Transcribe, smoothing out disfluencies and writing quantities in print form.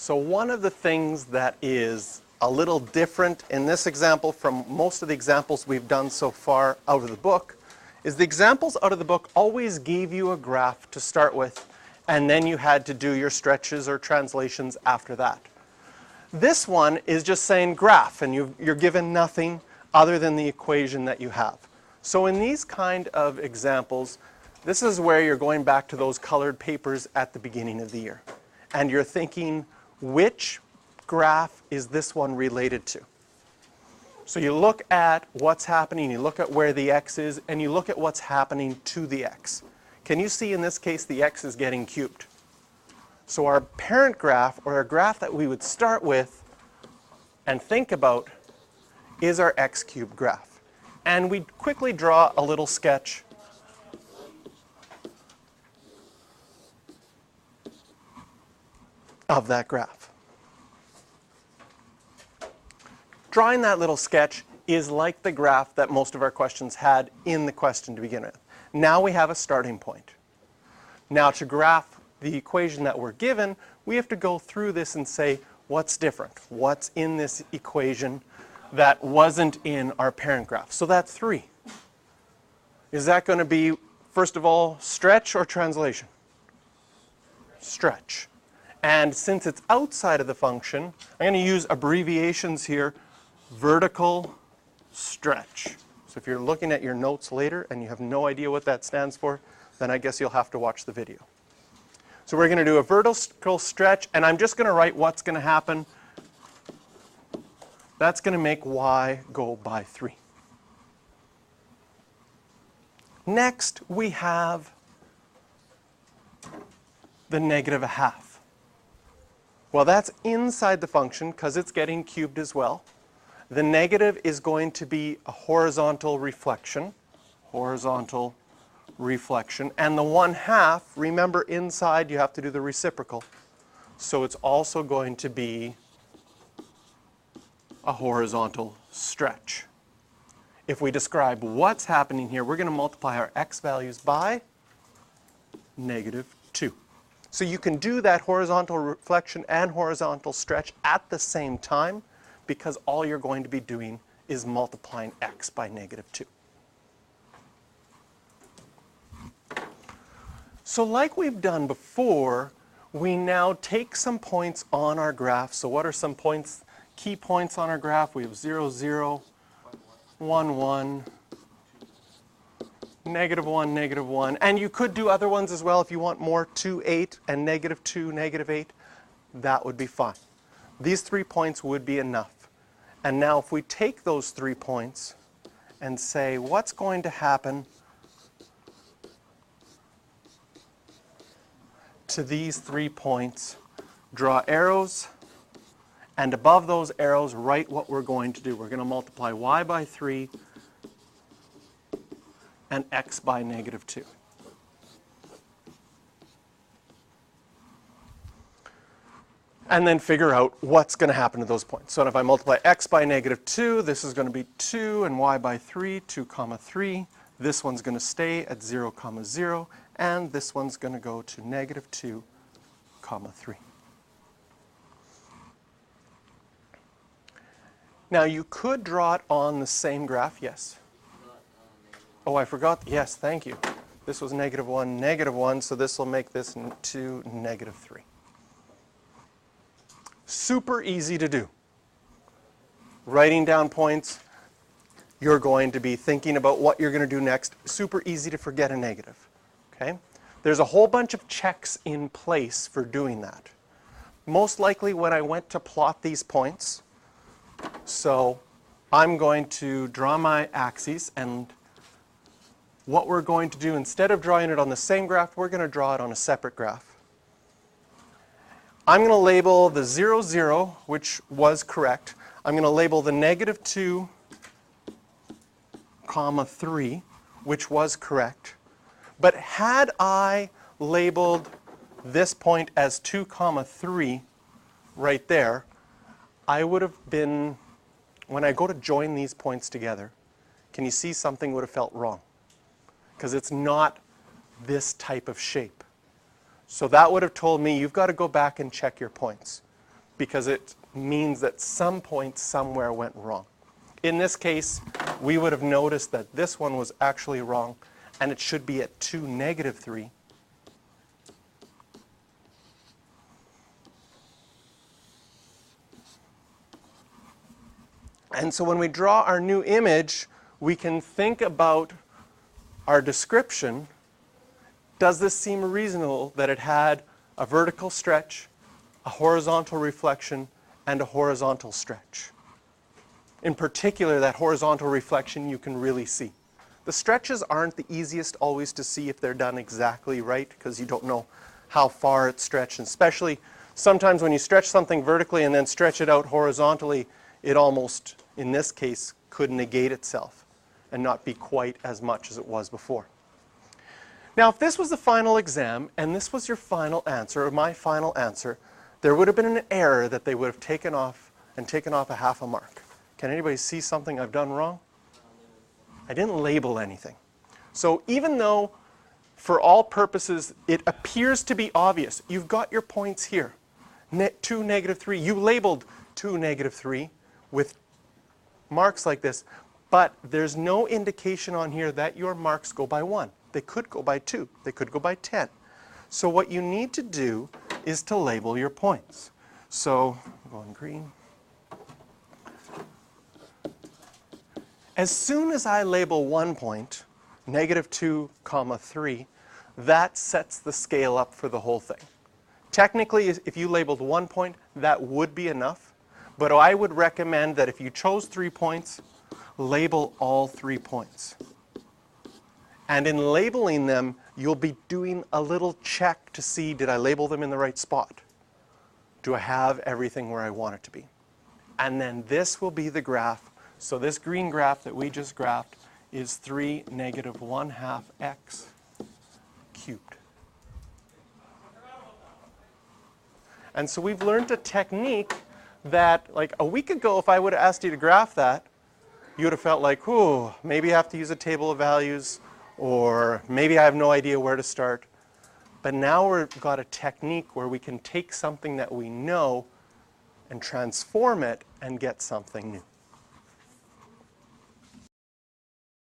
So one of the things that is a little different in this example from most of the examples we've done so far out of the book is the examples out of the book always gave you a graph to start with, and then you had to do your stretches or translations after that. This one is just saying graph, and you're given nothing other than the equation that you have. So in these kind of examples, this is where you're going back to those colored papers at the beginning of the year. And you're thinking, which graph is this one related to? So you look at what's happening, you look at where the x is, and you look at what's happening to the x. Can you see in this case the x is getting cubed? So our parent graph, or our graph that we would start with and think about, is our x cubed graph. And we quickly draw a little sketch of that graph. Drawing that little sketch is like the graph that most of our questions had in the question to begin with. Now we have a starting point. Now to graph the equation that we're given, we have to go through this and say, what's different? What's in this equation that wasn't in our parent graph? So that's 3. Is that going to be, first of all, stretch or translation? Stretch. And since it's outside of the function, I'm going to use abbreviations here. Vertical stretch. So if you're looking at your notes later and you have no idea what that stands for, then I guess you'll have to watch the video. So we're going to do a vertical stretch, and I'm just going to write what's going to happen. That's going to make y go by 3. Next, we have the negative 1/2. Well, that's inside the function because it's getting cubed as well. The negative is going to be a horizontal reflection. Horizontal reflection. And the 1/2, remember inside you have to do the reciprocal. So it's also going to be a horizontal stretch. If we describe what's happening here, we're going to multiply our x values by -2. So you can do that horizontal reflection and horizontal stretch at the same time because all you're going to be doing is multiplying x by -2. So like we've done before, we now take some points on our graph. So what are some points, key points on our graph? We have 0, 0, 1, 1, -1, -1. And you could do other ones as well if you want more, 2, 8, and -2, -8. That would be fine. These 3 points would be enough. And now if we take those 3 points and say, what's going to happen to these 3 points? Draw arrows, and above those arrows, write what we're going to do. We're going to multiply y by 3 and x by -2. And then figure out what's going to happen to those points. So if I multiply x by -2, this is going to be 2, and y by 3, 2, 3. This one's going to stay at 0, 0, and this one's going to go to -2, 3. Now you could draw it on the same graph, yes? Oh, I forgot, yes, thank you. This was -1, -1, so this will make this 2, -3. Super easy to do. Writing down points, you're going to be thinking about what you're going to do next. Super easy to forget a negative. Okay? There's a whole bunch of checks in place for doing that. Most likely when I went to plot these points, so I'm going to draw my axes, and what we're going to do, instead of drawing it on the same graph, we're going to draw it on a separate graph. I'm going to label the 0, 0, which was correct. I'm going to label the -2, 3, which was correct. But had I labeled this point as 2, 3 right there, I would have been, when I go to join these points together, can you see something would have felt wrong? Because it's not this type of shape. So that would have told me you've got to go back and check your points. because it means that some point somewhere went wrong. In this case, we would have noticed that this one was actually wrong, and it should be at 2, -3. And so when we draw our new image, we can think about our description. Does this seem reasonable that it had a vertical stretch, a horizontal reflection, and a horizontal stretch? In particular, that horizontal reflection you can really see. The stretches aren't the easiest always to see if they're done exactly right, because you don't know how far it's stretched. And especially sometimes when you stretch something vertically and then stretch it out horizontally, it almost, in this case, could negate itself and not be quite as much as it was before. Now, if this was the final exam and this was your final answer, or my final answer, there would have been an error that they would have taken off a 1/2 mark. Can anybody see something I've done wrong? I didn't label anything. So even though, for all purposes, it appears to be obvious, you've got your points here. 2, -3. You labeled 2, -3 with marks like this, but there's no indication on here that your marks go by 1. They could go by 2. They could go by 10. So what you need to do is to label your points. So I'm going green. As soon as I label 1 point, -2, 3, that sets the scale up for the whole thing. Technically, if you labeled 1 point, that would be enough. But I would recommend that if you chose 3 points, label all 3 points. And in labeling them, you'll be doing a little check to see, did I label them in the right spot? Do I have everything where I want it to be? And then this will be the graph. So this green graph that we just graphed is 3 -1/2 x cubed. And so we've learned a technique that, like a week ago, if I would have asked you to graph that, you would have felt like, ooh, maybe I have to use a table of values, or maybe I have no idea where to start. But now we've got a technique where we can take something that we know and transform it and get something new.